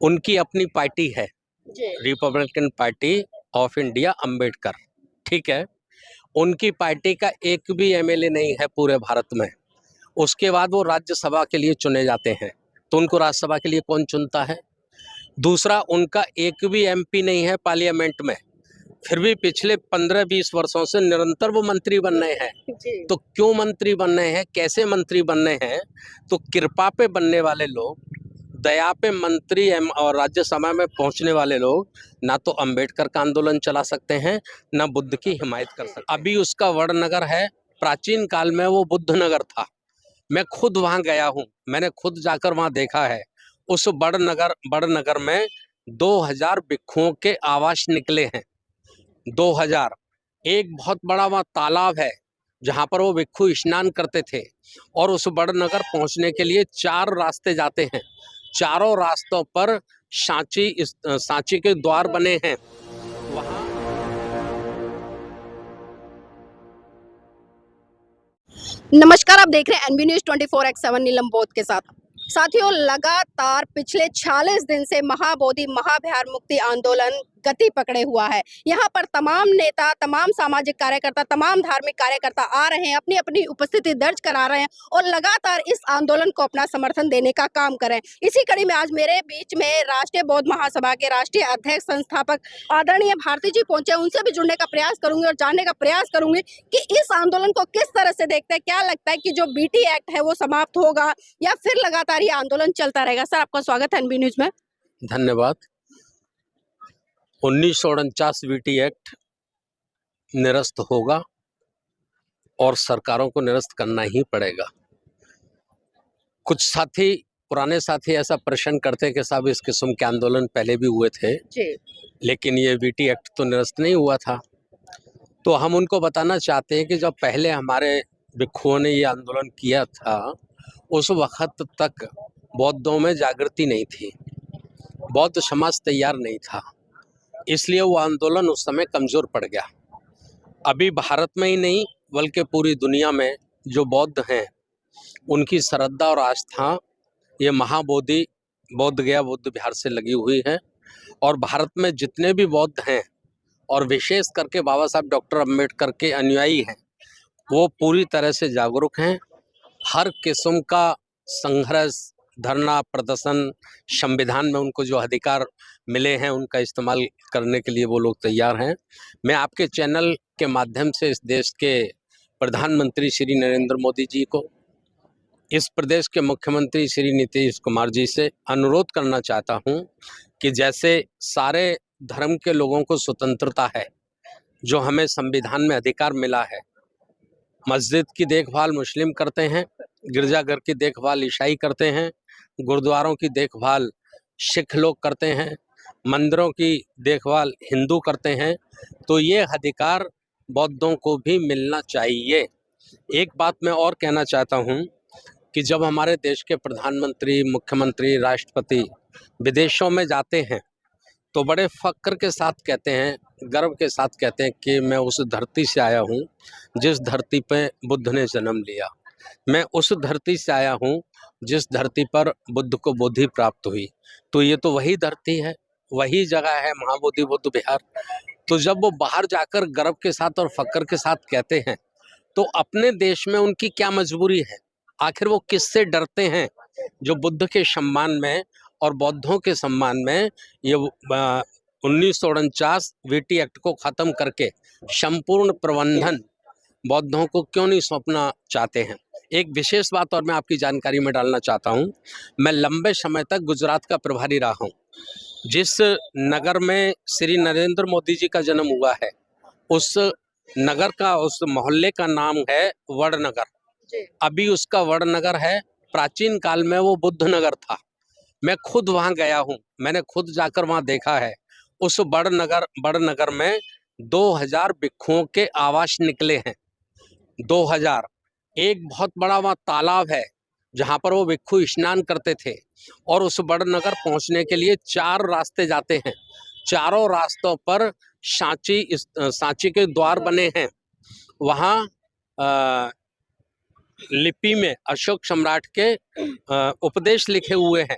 उनकी अपनी पार्टी है, जी। Republican Party of India, Ambedkar, ठीक है। उनकी पार्टी का एक भी एमएलए नहीं है पूरे भारत में। उसके बाद वो राज्यसभा के लिए चुने जाते हैं, तो उनको राज्यसभा के लिए कौन चुनता है? दूसरा, उनका एक भी एमपी नहीं है पार्लियामेंट में, फिर भी पिछले 15-20 वर्षों से निरंतर वो मंत्री बन रहे हैं। जी। तो क्यों मंत्री बन रहे हैं, कैसे मंत्री बन रहे हैं? तो कृपा पे बनने वाले लोग, दया पे मंत्री और राज्यसभा में पहुंचने वाले लोग ना तो अंबेडकर का आंदोलन चला सकते हैं, ना बुद्ध की हिमायत कर सकते हैं। अभी उसका वड़नगर है, प्राचीन काल में वो बुद्ध नगर था। मैं खुद वहां गया हूं, मैंने खुद जाकर वहां देखा है। उस बड़नगर में 2000 भिक्षुओं के आवास निकले हैं। 2000। एक बहुत बड़ा वहाँ तालाब है जहाँ पर वो भिक्षु स्नान करते थे, और उस बड़नगर पहुँचने के लिए 4 रास्ते जाते हैं। चारों रास्तों पर सांची के द्वार बने हैं। वहाँ नमस्कार, आप देख रहे हैं एनबी न्यूज 24x7 नीलम बोध के साथ। साथियों, लगातार पिछले 46 दिन से महाबोधि महाविहार मुक्ति आंदोलन गति पकड़े हुआ है। यहाँ पर तमाम नेता, तमाम सामाजिक कार्यकर्ता, तमाम धार्मिक कार्यकर्ता आ रहे हैं, अपनी अपनी उपस्थिति दर्ज करा रहे हैं और लगातार इस आंदोलन को अपना समर्थन देने का काम कर रहे हैं। इसी कड़ी में आज मेरे बीच में राष्ट्रीय बौद्ध महासभा के राष्ट्रीय अध्यक्ष संस्थापक आदरणीय भारती जी पहुंचे। उनसे भी जुड़ने का प्रयास करूंगी और जानने का प्रयास करूंगी कि इस आंदोलन को किस तरह से देखते हैं। क्या लगता है कि जो बीटी एक्ट है वो समाप्त होगा या फिर लगातार ये आंदोलन चलता रहेगा? सर, आपका स्वागत है एनबी न्यूज में। धन्यवाद। 1949 बीटी एक्ट निरस्त होगा और सरकारों को निरस्त करना ही पड़ेगा। कुछ साथी, पुराने साथी ऐसा प्रश्न करते कि साहब इस किस्म के आंदोलन पहले भी हुए थे जी। लेकिन ये बीटी एक्ट तो निरस्त नहीं हुआ था। तो हम उनको बताना चाहते हैं कि जब पहले हमारे भिक्षुओं ने ये आंदोलन किया था, उस वक्त तक बौद्धों में जागृति नहीं थी, बौद्ध समाज तैयार नहीं था, इसलिए वो आंदोलन उस समय कमज़ोर पड़ गया। अभी भारत में ही नहीं बल्कि पूरी दुनिया में जो बौद्ध हैं उनकी श्रद्धा और आस्था ये महाबोधि बोध गया बुद्ध विहार से लगी हुई है। और भारत में जितने भी बौद्ध हैं और विशेष करके बाबा साहब डॉक्टर अम्बेडकर के अनुयायी हैं, वो पूरी तरह से जागरूक हैं। हर किस्म का संघर्ष, धरना, प्रदर्शन, संविधान में उनको जो अधिकार मिले हैं उनका इस्तेमाल करने के लिए वो लोग तैयार हैं। मैं आपके चैनल के माध्यम से इस देश के प्रधानमंत्री श्री नरेंद्र मोदी जी को, इस प्रदेश के मुख्यमंत्री श्री नीतीश कुमार जी से अनुरोध करना चाहता हूं कि जैसे सारे धर्म के लोगों को स्वतंत्रता है, जो हमें संविधान में अधिकार मिला है, मस्जिद की देखभाल मुस्लिम करते हैं, गिरजाघर की देखभाल ईसाई करते हैं, गुरुद्वारों की देखभाल सिख लोग करते हैं, मंदिरों की देखभाल हिंदू करते हैं, तो ये अधिकार बौद्धों को भी मिलना चाहिए। एक बात मैं और कहना चाहता हूँ कि जब हमारे देश के प्रधानमंत्री, मुख्यमंत्री, राष्ट्रपति विदेशों में जाते हैं तो बड़े फक्र के साथ कहते हैं, गर्व के साथ कहते हैं कि मैं उस धरती से आया हूँ जिस धरती पे बुद्ध ने जन्म लिया, मैं उस धरती से आया हूँ जिस धरती पर बुद्ध को बोधि प्राप्त हुई। तो ये तो वही धरती है, वही जगह है महाबोधि बुद्ध विहार। तो जब वो बाहर जाकर गर्व के साथ और फक्र के साथ कहते हैं तो अपने देश में उनकी क्या मजबूरी है? आखिर वो किससे डरते हैं जो बुद्ध के सम्मान में और बौद्धों के सम्मान में ये 1949 वीटी एक्ट को ख़त्म करके संपूर्ण प्रबंधन बौद्धों को क्यों नहीं सौंपना चाहते हैं? एक विशेष बात और मैं आपकी जानकारी में डालना चाहता हूं, मैं लंबे समय तक गुजरात का प्रभारी रहा हूं। जिस नगर में श्री नरेंद्र मोदी जी का जन्म हुआ है, उस नगर का, उस मोहल्ले का नाम है वड़नगर। अभी उसका वड़नगर है, प्राचीन काल में वो बुद्ध नगर था। मैं खुद वहां गया हूं, मैंने खुद जाकर वहां देखा है। उस बड़नगर में 2000 भिक्षुओं के आवास निकले हैं। 2000। एक बहुत बड़ा वहां तालाब है जहां पर वो भिक्षु स्नान करते थे, और उस बड़नगर पहुंचने के लिए 4 रास्ते जाते हैं। चारों रास्तों पर सांची के द्वार बने हैं। वहां लिपि में अशोक सम्राट के उपदेश लिखे हुए हैं।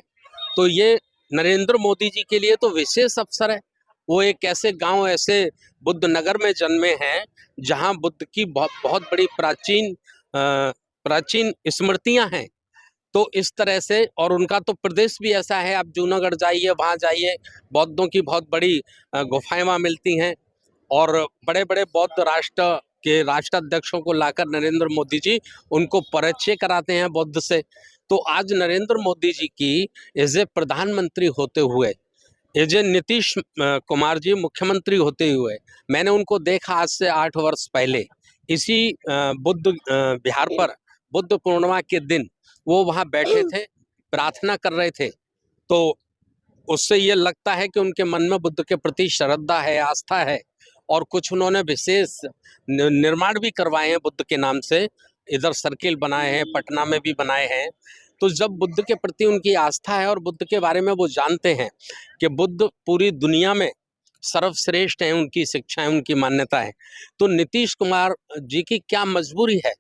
तो ये नरेंद्र मोदी जी के लिए तो विशेष अवसर है। वो एक ऐसे गांव, ऐसे बुद्ध नगर में जन्मे हैं जहां बुद्ध की बहुत बहुत बड़ी प्राचीन स्मृतियां हैं। तो इस तरह से, और उनका तो प्रदेश भी ऐसा है, आप जूनागढ़ जाइए, वहाँ जाइए, बौद्धों की बहुत बड़ी गुफाएं वहाँ मिलती हैं। और बड़े बड़े बौद्ध राष्ट्र के राष्ट्राध्यक्षों को लाकर नरेंद्र मोदी जी उनको परिचय कराते हैं बुद्ध से। तो आज नरेंद्र मोदी जी की एज ए प्रधानमंत्री होते हुए, एज ए नीतीश कुमार जी मुख्यमंत्री होते हुए, मैंने उनको देखा आज से 8 वर्ष पहले इसी बुद्ध विहार पर बुद्ध पूर्णिमा के दिन वो वहाँ बैठे थे, प्रार्थना कर रहे थे। तो उससे ये लगता है कि उनके मन में बुद्ध के प्रति श्रद्धा है, आस्था है। और कुछ उन्होंने विशेष निर्माण भी करवाए हैं बुद्ध के नाम से, इधर सर्किल बनाए हैं, पटना में भी बनाए हैं। तो जब बुद्ध के प्रति उनकी आस्था है और बुद्ध के बारे में वो जानते हैं कि बुद्ध पूरी दुनिया में सर्वश्रेष्ठ हैं, उनकी शिक्षा है, उनकी मान्यता है, तो नीतीश कुमार जी की क्या मजबूरी है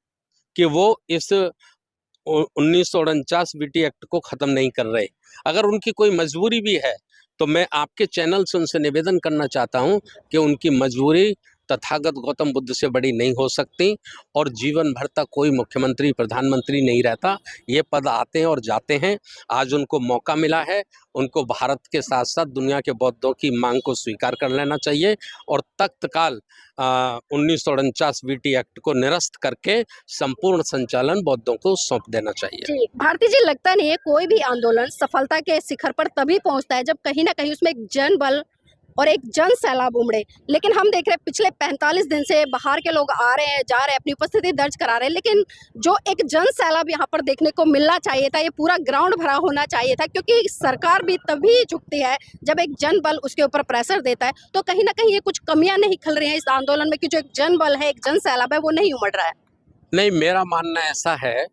कि वो इस 1949 बीटी एक्ट को खत्म नहीं कर रहे। अगर उनकी कोई मजबूरी भी है तो मैं आपके चैनल से उनसे निवेदन करना चाहता हूं कि उनकी मजबूरी तथागत गौतम बुद्ध से बड़ी नहीं हो सकती। और जीवन भर तक कोई मुख्यमंत्री प्रधानमंत्री नहीं रहता, ये पद आते हैं और जाते हैं। आज उनको मौका मिला है, उनको भारत के साथ साथ दुनिया के बौद्धों की मांग को स्वीकार कर लेना चाहिए और तख्तकाल 1949 बीटी एक्ट को निरस्त करके संपूर्ण संचालन बौद्धों को सौंप देना चाहिए। जी, भारती जी, लगता नहीं है कोई भी आंदोलन सफलता के शिखर पर तभी पहुंचता है जब कहीं ना कहीं उसमें एक जन बल और एक जन सैलाब उमड़े। लेकिन हम देख रहे हैं पिछले 45 दिन से बाहर के लोग आ रहे हैं, जा रहे हैं, अपनी उपस्थिति दर्ज करा रहे हैं, लेकिन जो एक जन सैलाब यहाँ पर देखने को मिलना चाहिए था, ये पूरा ग्राउंड भरा होना चाहिए था, क्योंकि सरकार भी तभी झुकती है जब एक जन बल उसके ऊपर प्रेशर देता है। तो कहीं ना कहीं ये कुछ कमियां नहीं खल रही हैं इस आंदोलन में कि जो एक जन बल है, एक जन सैलाब है, वो नहीं उमड़ रहा है? नहीं, मेरा मानना ऐसा है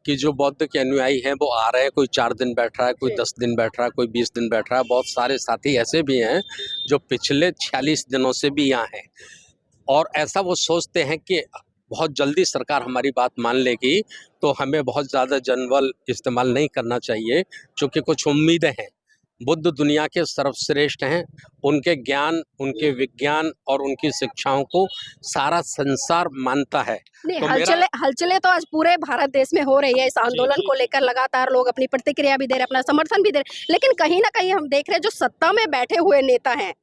कि जो बौद्ध के अनुयायी हैं वो आ रहे हैं, कोई 4 दिन बैठ रहा है, कोई 10 दिन बैठ रहा है, कोई 20 दिन बैठ रहा है। बहुत सारे साथी ऐसे भी हैं जो पिछले 46 दिनों से भी यहाँ हैं और ऐसा वो सोचते हैं कि बहुत जल्दी सरकार हमारी बात मान लेगी, तो हमें बहुत ज़्यादा जनबल इस्तेमाल नहीं करना चाहिए, क्योंकि कुछ उम्मीदें हैं। बुद्ध दुनिया के सर्वश्रेष्ठ हैं, उनके ज्ञान, उनके विज्ञान और उनकी शिक्षाओं को सारा संसार मानता है। नहीं, तो हलचलें तो आज पूरे भारत देश में हो रही है इस आंदोलन को लेकर। लगातार लोग अपनी प्रतिक्रिया भी दे रहे हैं, अपना समर्थन भी दे रहे हैं, लेकिन कहीं ना कहीं हम देख रहे हैं जो सत्ता में बैठे हुए नेता हैं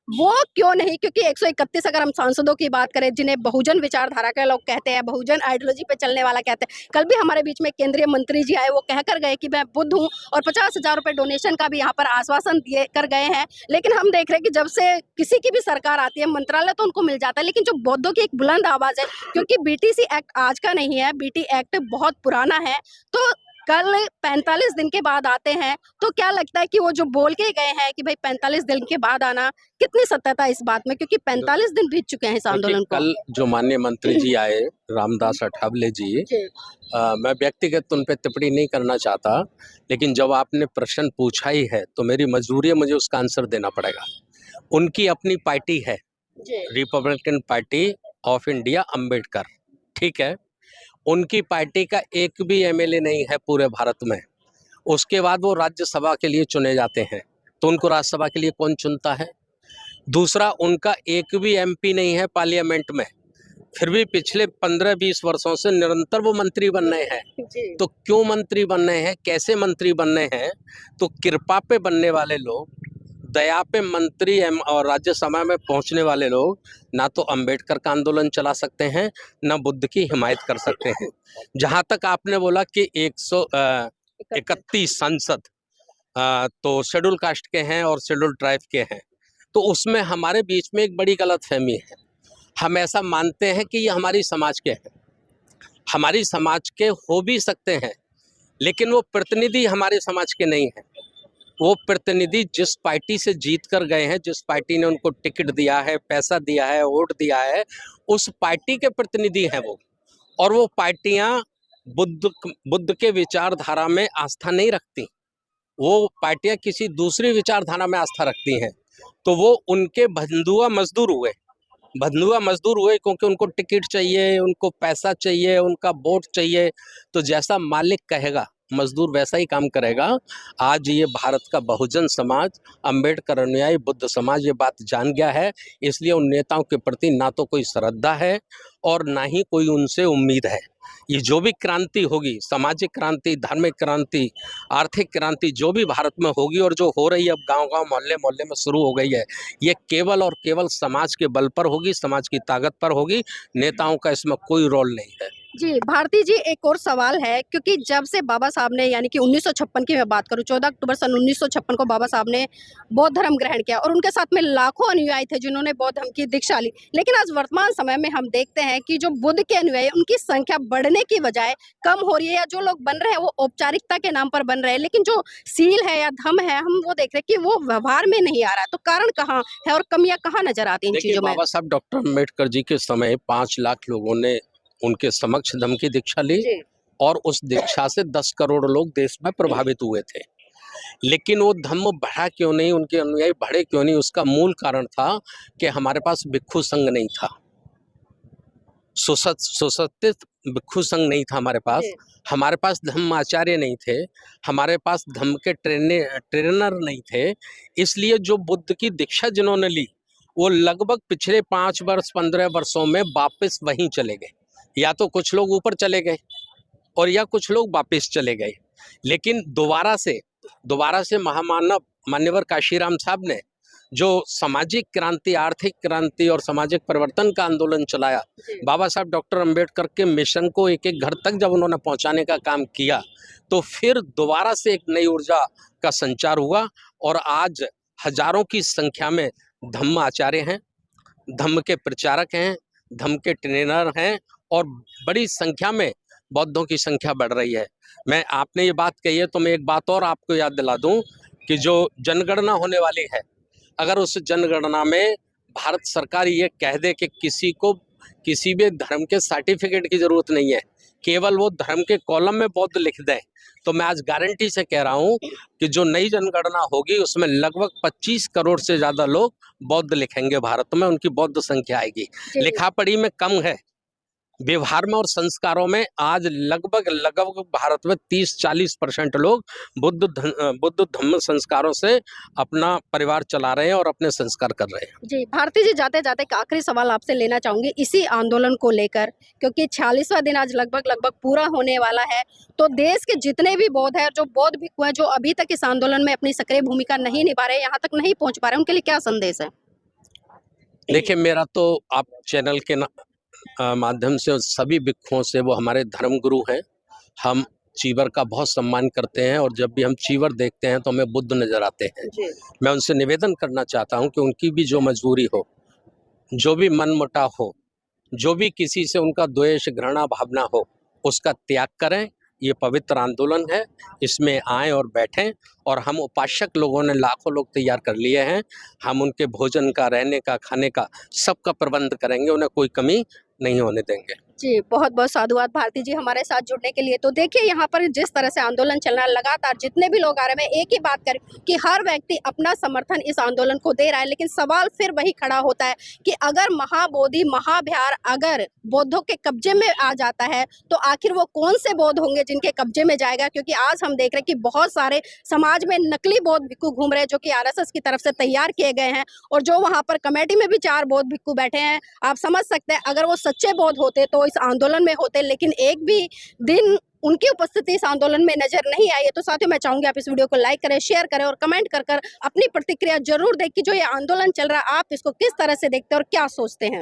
वो क्यों नहीं, क्योंकि 131 अगर हम सांसदों की बात करें जिन्हें बहुजन विचारधारा के लोग कहते हैं, बहुजन आइडियोलॉजी पे चलने वाला कहते हैं। कल भी हमारे बीच में केंद्रीय मंत्री जी आए, वो कहकर गए कि मैं बुद्ध हूँ और 50,000 रुपए डोनेशन का भी यहाँ पर आश्वासन दिए कर गए हैं। लेकिन हम देख रहे हैं कि जब से किसी की भी सरकार आती है, मंत्रालय तो उनको मिल जाता है, लेकिन जो बौद्धों की एक बुलंद आवाज है, क्योंकि बीटीसी एक्ट आज का नहीं है, बीटी एक्ट बहुत पुराना है, तो कल 45 दिन के बाद आते हैं, तो क्या लगता है कि वो जो बोल के गए हैं कि भाई 45 दिन के बाद आना, कितनी सत्यता इस बात में, क्योंकि 45 दिन बीत चुके हैं इस आंदोलन को? कल जो माननीय मंत्री जी आए, रामदास अठावले जी, मैं व्यक्तिगत उन पर टिप्पणी नहीं करना चाहता, लेकिन जब आपने प्रश्न पूछा ही है तो मेरी मजबूरी है, मुझे उसका आंसर देना पड़ेगा। उनकी अपनी पार्टी है, Republican Party of India, Ambedkar, ठीक है। उनकी पार्टी का एक भी एमएलए नहीं है पूरे भारत में। उसके बाद वो राज्यसभा के लिए चुने जाते हैं, तो उनको राज्यसभा के लिए कौन चुनता है? दूसरा, उनका एक भी एमपी नहीं है पार्लियामेंट में, फिर भी पिछले 15-20 वर्षों से निरंतर वो मंत्री बन रहे हैं। तो क्यों मंत्री बन रहे हैं, कैसे मंत्री बन रहे हैं? तो कृपा पे बनने वाले लोग, दया पे मंत्री और राज्यसभा में पहुंचने वाले लोग ना तो अंबेडकर का आंदोलन चला सकते हैं, ना बुद्ध की हिमायत कर सकते हैं। जहां तक आपने बोला कि 131 सांसद तो शेड्यूल कास्ट के हैं और शेड्यूल ट्राइब के हैं, तो उसमें हमारे बीच में एक बड़ी गलतफहमी है। हम ऐसा मानते हैं कि ये हमारी समाज के हैं। हमारी समाज के हो भी सकते हैं, लेकिन वो प्रतिनिधि हमारे समाज के नहीं हैं। वो प्रतिनिधि जिस पार्टी से जीत कर गए हैं, जिस पार्टी ने उनको टिकट दिया है, पैसा दिया है, वोट दिया है, उस पार्टी के प्रतिनिधि हैं वो। और वो पार्टियां बुद्ध के विचारधारा में आस्था नहीं रखती, वो पार्टियां किसी दूसरी विचारधारा में आस्था रखती हैं। तो वो उनके बंधुआ मजदूर हुए क्योंकि उनको टिकट चाहिए, उनको पैसा चाहिए, उनका वोट चाहिए। तो जैसा मालिक कहेगा मजदूर वैसा ही काम करेगा। आज ये भारत का बहुजन समाज, अंबेडकर अनुयायी, बुद्ध समाज ये बात जान गया है, इसलिए उन नेताओं के प्रति ना तो कोई श्रद्धा है और ना ही कोई उनसे उम्मीद है। ये जो भी क्रांति होगी, सामाजिक क्रांति, धार्मिक क्रांति, आर्थिक क्रांति जो भी भारत में होगी और जो हो रही है अब गांव-गांव, मोहल्ले-मोहल्ले में शुरू हो गई है, ये केवल और केवल समाज के बल पर होगी, समाज की ताकत पर होगी। नेताओं का इसमें कोई रोल नहीं है। जी भारती जी, एक और सवाल है, क्योंकि जब से बाबा साहब ने, यानी कि 1956 की मैं बात करूं, 14 अक्टूबर सन 1956 को बाबा साहब ने बौद्ध धर्म ग्रहण किया और उनके साथ में लाखों अनुयायी थे जिन्होंने बौद्ध धर्म की दीक्षा ली। लेकिन आज वर्तमान समय में हम देखते हैं कि जो बुद्ध के अनुयायी, उनकी संख्या बढ़ने की बजाय कम हो रही है, या जो लोग बन रहे हैं वो औपचारिकता के नाम पर बन रहे हैं, लेकिन जो सील है या धम्म है, हम वो देख रहे हैं कि वो व्यवहार में नहीं आ रहा है। तो कारण कहाँ है और कमियां कहाँ नजर आती हैं इन देखिए, चीजों में? बाबा साहब डॉक्टर अम्बेडकर जी के समय 5 लाख लोगों ने उनके समक्ष धम्म की दीक्षा ली जी। और उस दीक्षा से 10 करोड़ लोग देश में प्रभावित हुए थे। लेकिन वो धम्म बढ़ा क्यों नहीं, उनके अनुयायी बढ़े क्यों नहीं? उसका मूल कारण था कि हमारे पास भिक्षु संघ नहीं था, सुसज्जित भिक्षु संघ नहीं था हमारे पास। जी। हमारे पास धम्म आचार्य नहीं थे, हमारे पास धम्म के ट्रेनर नहीं थे। इसलिए जो बुद्ध की दीक्षा जिन्होंने ली, वो लगभग पिछले 5 वर्ष 15 वर्षों में वापस वहीं चले गए। या तो कुछ लोग ऊपर चले गए और या कुछ लोग वापस चले गए। लेकिन दोबारा से महामानव मान्यवर काशीराम साहब ने जो सामाजिक क्रांति, आर्थिक क्रांति और सामाजिक परिवर्तन का आंदोलन चलाया, बाबा साहब डॉक्टर अंबेडकर के मिशन को एक-एक घर तक जब उन्होंने पहुंचाने का काम किया, तो फिर दोबारा से एक नई ऊर्जा का संचार हुआ और आज हजारों की संख्या में धम्म आचार्य हैं, धम्म के प्रचारक हैं, धम्म के ट्रेनर हैं और बड़ी संख्या में बौद्धों की संख्या बढ़ रही है। आपने ये बात कही है तो मैं एक बात और आपको याद दिला दूं कि जो जनगणना होने वाली है, अगर उस जनगणना में भारत सरकार ये कह दे कि किसी को किसी भी धर्म के सर्टिफिकेट की जरूरत नहीं है, केवल वो धर्म के कॉलम में बौद्ध लिख दें, तो मैं आज गारंटी से कह रहा हूं कि जो नई जनगणना होगी उसमें लगभग 25 करोड़ से ज्यादा लोग बौद्ध लिखेंगे भारत में, उनकी बौद्ध संख्या आएगी। लिखा पढ़ी में कम है, व्यवहार में और संस्कारों में आज लगभग भारत में 30-40% लोग बुद्ध धम्म संस्कारों से अपना परिवार चला रहे हैं और अपने संस्कार कर रहे हैं। जी भारती जी, जाते जाते एक आखिरी सवाल आपसे लेना चाहूंगी इसी आंदोलन को लेकर, क्योंकि 46वां दिन आज लगभग पूरा होने वाला है। तो देश के जितने भी बौद्ध हैं, जो बौद्ध भिक्षु हैं, जो अभी तक इस आंदोलन में अपनी सक्रिय भूमिका नहीं निभा रहे, यहाँ तक नहीं पहुंच पा रहे, उनके लिए क्या संदेश है? देखिए, मेरा तो आप चैनल के माध्यम से सभी भिक्षुओं से, वो हमारे धर्म गुरु हैं, हम चीवर का बहुत सम्मान करते हैं और जब भी हम चीवर देखते हैं तो हमें बुद्ध नजर आते हैं। मैं उनसे निवेदन करना चाहता हूं कि उनकी भी जो मजबूरी हो, जो भी मनमुटाव हो, जो भी किसी से उनका द्वेष घृणा भावना हो, उसका त्याग करें। ये पवित्र आंदोलन है, इसमें आएं और बैठें और हम उपासक लोगों ने लाखों लोग तैयार कर लिए हैं। हम उनके भोजन का, रहने का, खाने का सबका प्रबंध करेंगे, उन्हें कोई कमी नहीं होने देंगे। जी बहुत बहुत साधुवाद भारती जी हमारे साथ जुड़ने के लिए। तो देखिए, यहाँ पर जिस तरह से आंदोलन चल रहा है, लगातार जितने भी लोग आ रहे हैं, मैं एक ही बात करें कि हर व्यक्ति अपना समर्थन इस आंदोलन को दे रहा है, लेकिन सवाल फिर वही खड़ा होता है कि अगर महाबोधि महाविहार अगर बौद्धों के कब्जे में आ जाता है, तो आखिर वो कौन से बौद्ध होंगे जिनके कब्जे में जाएगा? क्योंकि आज हम देख रहे हैं कि बहुत सारे समाज में नकली बौद्ध भिक्षु घूम रहे हैं, जो कि RSS की तरफ से तैयार किए गए हैं, और जो वहाँ पर कमेटी में भी 4 बौद्ध भिक्षु बैठे हैं। आप समझ सकते हैं, अगर वो सच्चे बौद्ध होते तो इस आंदोलन में होते, लेकिन एक भी दिन उनकी उपस्थिति इस आंदोलन में नजर नहीं आई है। तो साथियों, मैं चाहूंगी आप इस वीडियो को लाइक करें, शेयर करें और कमेंट कर अपनी प्रतिक्रिया जरूर दें कि जो ये आंदोलन चल रहा है, आप इसको किस तरह से देखते हैं और क्या सोचते हैं।